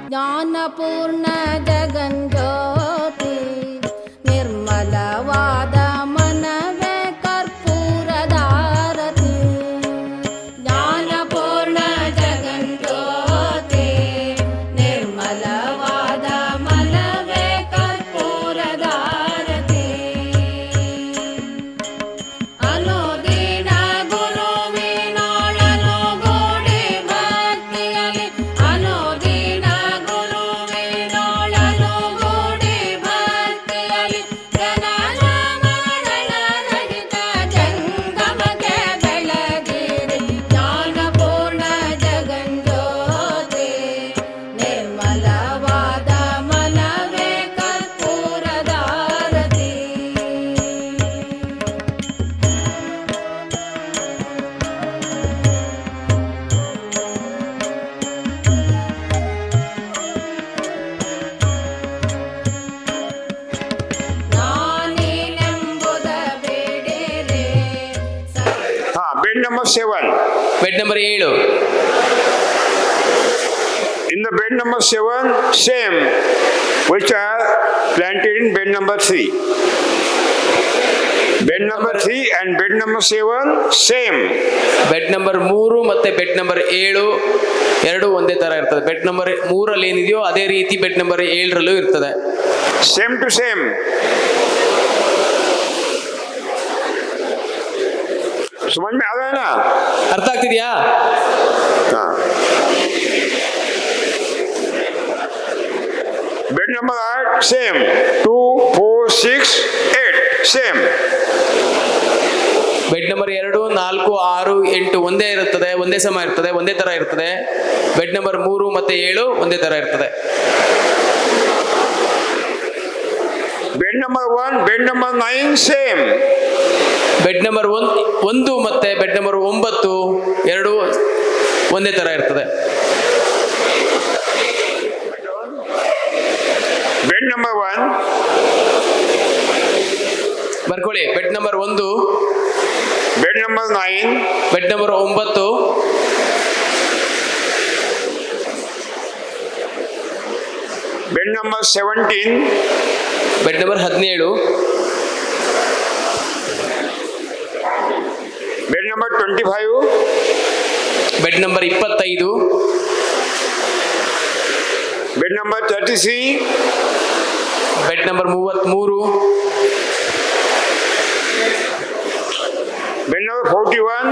ಜ್ಞಾನಪೂರ್ಣ ಜಗಜ್ಯೋತಿ ನಿರ್ಮಲವಾದ ಮನವೇ ಕರ್ಪೂರದಾರತಿ. ಜ್ಞಾನಪೂರ್ಣ ಜಗಜ್ಯೋತಿ ನಿರ್ಮಲವಾದ ಮನವೇ ಕರ್ಪೂರದಾರತಿ. ಅನುದಿನ ಗುರುವಿನೊಳನು ಗೂಡಿ ಭಕ್ತಿಯಲ್ಲಿ ಅನುದಿನ ಗುರುವಿನೊಳನು ಗೂಡಿ ಭಕ್ತಿಯಲ್ಲಿ ಜನನ ಮರಣ ರಹಿತ ಜಂಗಮಕ್ಕೆ ಬೆಳಗಿರಿ. ಜ್ಞಾನಪೂರ್ಣ ಜಗಜ್ಯೋತಿ ನಿರ್ಮಲವಾದ ಮನವೇ ಕರ್ಪೂರದಾರತಿ. ನಾನೇನೆಂಬುದ ಬೇಡಿರೆ Bed number 7. Bed number 7. In the bed number 7, same, which are planted in bed number 3. Bed number 3 and bed number 7, same. Bed number 3 ಮತ್ತೆ ಬೆಡ್ ನಂಬರ್ 7 ಎರಡು ಒಂದೇ ತರ ಇರ್ತದೆ. ಬೆಡ್ ನಂಬರ್ 3 ಏನಿದೆಯೋ ಅದೇ ರೀತಿ ಬೆಡ್ ನಂಬರ್ 7 ಇರ್ತದೆ. Same to same. समझ में आ गया ना? ಅರ್ಥ ಆಗ್ತಿದ್ಯಾ? हाँ. Bed number 8, same. 2, 4, 6, 8, same. Bed number 2, 4, 6, 8 ಒಂದೇ ಇರುತ್ತದೆ, ಒಂದೇ ಸಮ ಇರ್ತದೆ, ಒಂದೇ ತರ ಇರ್ತದೆ. ಬೆಡ್ ನಂಬರ್ 3 ಮತ್ತೆ 7 ಒಂದೇ ತರ ಇರ್ತದೆ. Bed number 1, bed number 9, same. Bed number 1 ಮತ್ತೆ ಬೆಡ್ ನಂಬರ್ 9 ಎರಡು ಒಂದೇ ತರ ಇರ್ತದೆ. Bed number 1, ಬರ್ಕೊಳ್ಳಿ. Bed number 1, bed number 9, bed number 9, bed number 17, bed number 17, bed number 25, bed number 25, bed number 33, bed number 33, bed number 41, bed number 41,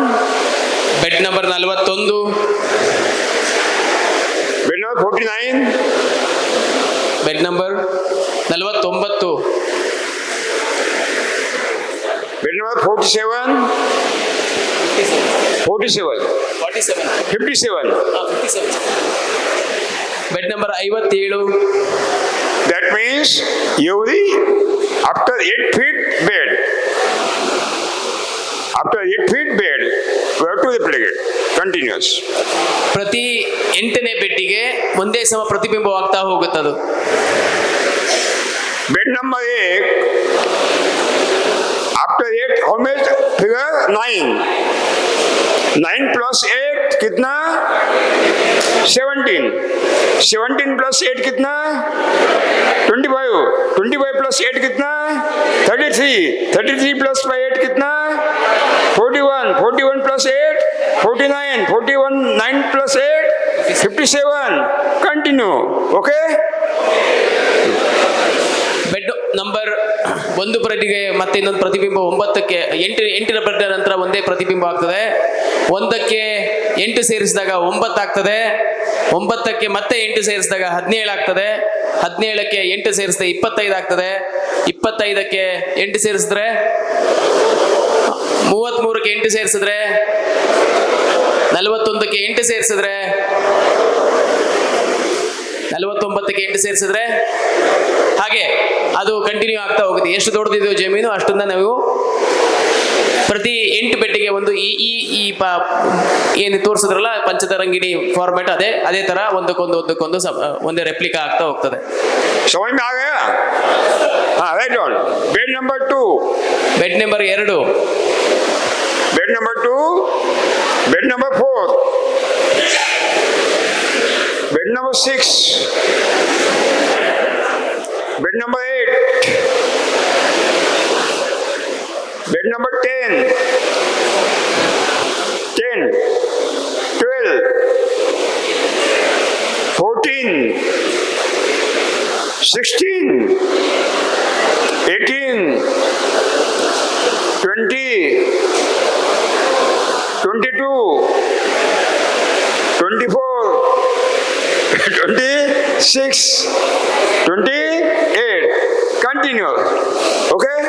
bed number 49, bed number 49, bed number 47, 47, 57. Bed number 57. That means every after 8 feet bed, after 8 feet bed, we have to replicate continuous. ಪ್ರತಿ 8ನೇ ಬೆಡ್ಡಿಗೆ ಒಂದೇ ಸಮ ಪ್ರತಿಬಿಂಬವಾಗ್ತಾ ಹೋಗುತ್ತದು. Bed number 8, after 8, how much figure? 9. 9 plus 8 कितना? 17. 17 plus 8 कितना? 25. 25 plus 8 कितना? 33. 33 plus 8 कितना? 41. 41 plus 8? 49. 41, 9 plus 8? 57. Continue. Okay? Bed number 1 ಬೆಡ್ಡಿಗೆ ಮತ್ತೆ ಇನ್ನೊಂದು ಪ್ರತಿಬಿಂಬ 9ಕ್ಕೆ 8ರ ಬೆಡ್ ನಂತರ ಒಂದೇ ಪ್ರತಿಬಿಂಬ ಆಗ್ತದೆ. 1ಕ್ಕೆ 8 ಸೇರಿಸಿದಾಗ 9 ಆಗ್ತದೆ. 9ಕ್ಕೆ ಮತ್ತೆ 8 ಸೇರಿಸಿದಾಗ 17 ಆಗ್ತದೆ. 17ಕ್ಕೆ 8 ಸೇರಿಸಿದ್ರೆ 25 ಆಗ್ತದೆ. 25ಕ್ಕೆ 8 ಸೇರಿಸಿದ್ರೆ 33ಕ್ಕೆ 8 ಸೇರಿಸಿದ್ರೆ 41ಕ್ಕೆ 8 ಸೇರಿಸಿದ್ರೆ 49ಕ್ಕೆ 8 ಸೇರಿಸಿದ್ರೆ ಹಾಗೆ ಅದು ಕಂಟಿನ್ಯೂ ಆಗ್ತಾ ಹೋಗುತ್ತೆ. ಎಷ್ಟು ದೊಡ್ಡದಿದೆಯೋ ಜಮೀನು ಅಷ್ಟನ್ನ ನಾವು ಪ್ರತಿ 8 ಬೆಡ್ಡಿಗೆ ಒಂದು ಈ ಏನು ತೋರಿಸಿದ್ರಲ್ಲ ಪಂಚತರಂಗಿಣಿ ಫಾರ್ಮ್ಯಾಟ್ ಅದೇ ತರ ಒಂದಕ್ಕೊಂದು ಒಂದೇ ರೆಪ್ಲಿಕಾ ಆಗ್ತಾ ಹೋಗ್ತದೆ. समझ में आ गया? हाँ, right on. Bed number 2. Bed number 2. Bed number 2. Bed number 4. Bed number 6. Bed number 8. Bed number 10. 12. 14. 16. 18. 20. 22. 24. 26. 28. Continue. Okay?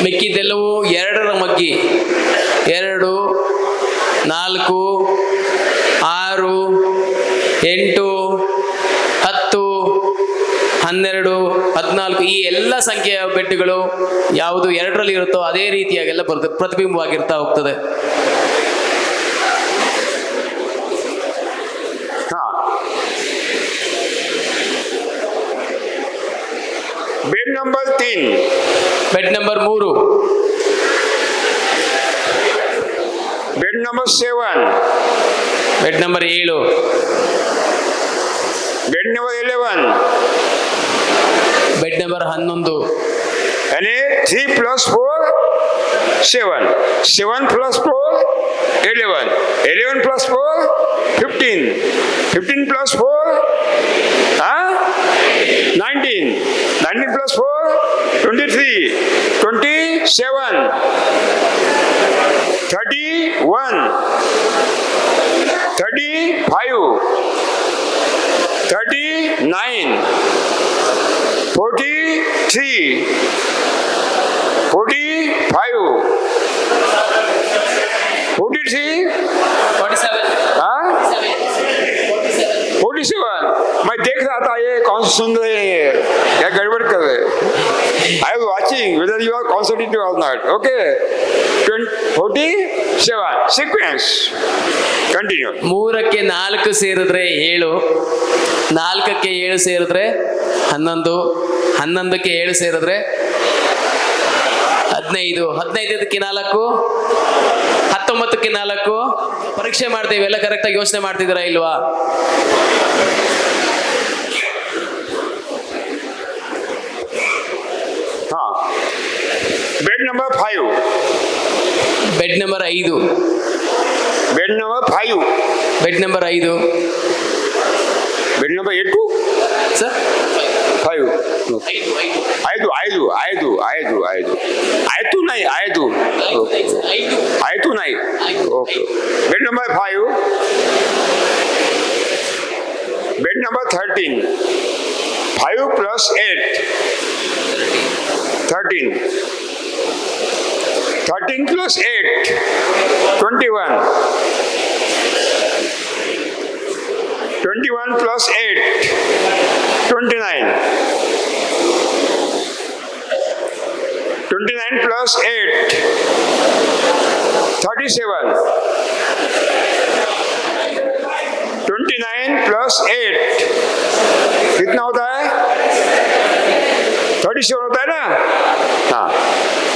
ಮಿಕ್ಕಿದ್ದೆಲ್ಲವೂ 2ರ ಮಗ್ಗಿ 2, 4, 6, 8, 10, 12, 14 ಈ ಎಲ್ಲ ಸಂಖ್ಯೆಯ ಬೆಡ್ಗಳು ಯಾವುದು 2ರಲ್ಲಿ ಇರುತ್ತೋ ಅದೇ ರೀತಿಯಾಗೆಲ್ಲ ಪ್ರತಿಬಿಂಬವಾಗಿರ್ತಾ ಹೋಗ್ತದೆ. Bed number 3. Bed number 3, Bed number 7. Bed number 7, Bed number 11. Bed number 11, And 3 plus 4, 7. 7 plus 4, 11. 11 plus 4, 15. 15 plus 4, 19. 19 plus 4, 23. 27. 31. 35. 39. 43. 45. 43. 47, 47. मैं देख रहा था ये कौन सुन रहे हैं क्या गड़बड़ कर रहे I was watching whether you are concentrating or not okay 47 sequence continue 3ಕ್ಕೆ 4 ಸೇರಿದ್ರೆ 7, 4ಕ್ಕೆ 7 ಸೇರಿದ್ರೆ 11, 11ಕ್ಕೆ 7 ಸೇರಿದ್ರೆ 15, 15ಕ್ಕೆ 4, 19ಕ್ಕೆ 4. ಪರೀಕ್ಷೆ ಮಾಡ್ತೇವೆ, ಎಲ್ಲ ಕರೆಕ್ಟಾಗಿ ಯೋಚನೆ ಮಾಡ್ತಿದ್ದೀರಾ ಇಲ್ವಾ? हाँ bed number 5. Bed number 5, bed number 5. Bed number 5, bed number 8 sir 5 ಐದು नहीं okay bed number 5. Bed number 13. 5 plus 8 13. 13 plus 8 21. 21 plus 8 29. 29 plus 8 37. 29 plus 8 कितना होता है 37 होता है ना हाँ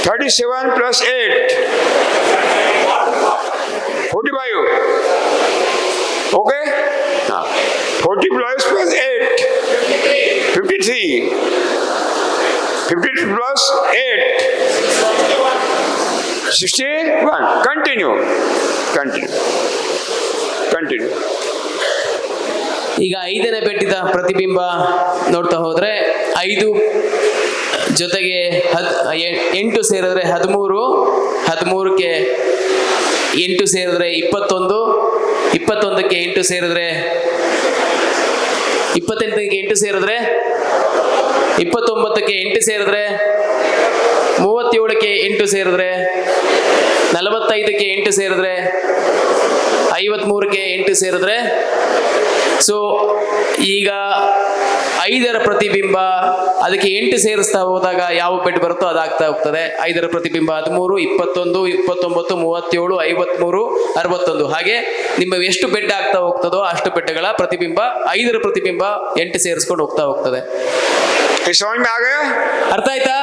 37 plus 8 45 ओके हाँ 40 plus 8 53 53 plus 8 61 continue ಈಗ 5ನೇ ಬೆಟ್ಟಿದ ಪ್ರತಿಬಿಂಬ ನೋಡ್ತಾ ಹೋದ್ರೆ 5 ಜೊತೆಗೆ 8 ಸೇರಿದ್ರೆ 13, 13ಕ್ಕೆ 8 ಸೇರಿದ್ರೆ 21, 21ಕ್ಕೆ 8 ಸೇರಿದ್ರೆ 28ಕ್ಕೆ 8 ಸೇರಿದ್ರೆ 29ಕ್ಕೆ 8 ಸೇರಿದ್ರೆ 37ಕ್ಕೆ 8 ಸೇರಿದ್ರೆ 45ಕ್ಕೆ 8 ಸೇರಿದ್ರೆ 53ಕ್ಕೆ 8 ಸೇರಿದ್ರೆ ಸೊ ಈಗ 5ರ ಪ್ರತಿಬಿಂಬ ಅದಕ್ಕೆ 8 ಸೇರಿಸ್ತಾ ಹೋದಾಗ ಯಾವ ಬೆಡ್ ಬರುತ್ತೋ ಅದಾಗ್ತಾ ಹೋಗ್ತದೆ. 5ರ ಪ್ರತಿಬಿಂಬ 13, 21, 29, 37, 53, 61 ಹಾಗೆ ನಿಮ್ಮ ಎಷ್ಟು ಬೆಡ್ ಆಗ್ತಾ ಹೋಗ್ತದೋ ಅಷ್ಟು ಬೆಡ್ಗಳ ಪ್ರತಿಬಿಂಬ 5ರ ಪ್ರತಿಬಿಂಬ 8 ಸೇರಿಸ್ಕೊಂಡು ಹೋಗ್ತಾ ಹೋಗ್ತದೆ. समझ में आ गया? ಅರ್ಥ ಆಯ್ತಾ?